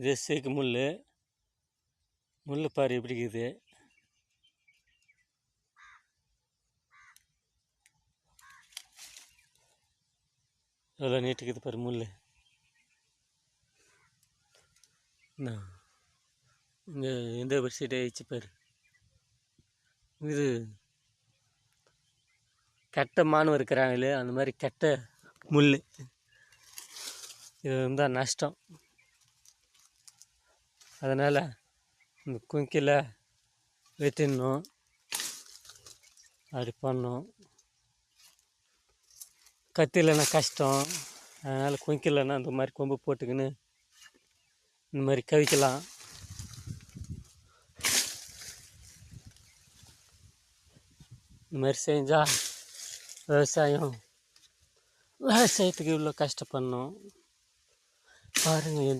இது சேக்கு முள் பாரு எப்படி இருக்குது. எவ்வளோ நீட்டுக்குது பாரு முள். இங்கே எந்த பெட்ஷீட் ஆயிடுச்சு பாரு. இது கெட்ட மானு இருக்கிறாங்களே அந்த மாதிரி கெட்ட முள். இது இருந்தால் நஷ்டம். அதனால் இந்த குங்கில் வெட்டிடணும், அப்படி பண்ணணும். கத்தி இல்லைன்னா கஷ்டம். அதனால் குங்கில்லைன்னா இந்த மாதிரி கொம்பு போட்டுக்கின்னு இந்த மாதிரி கவிக்கலாம். இந்த மாதிரி செஞ்சால் விவசாயத்துக்கு இவ்வளோ கஷ்டப்படணும் பாருங்கள்.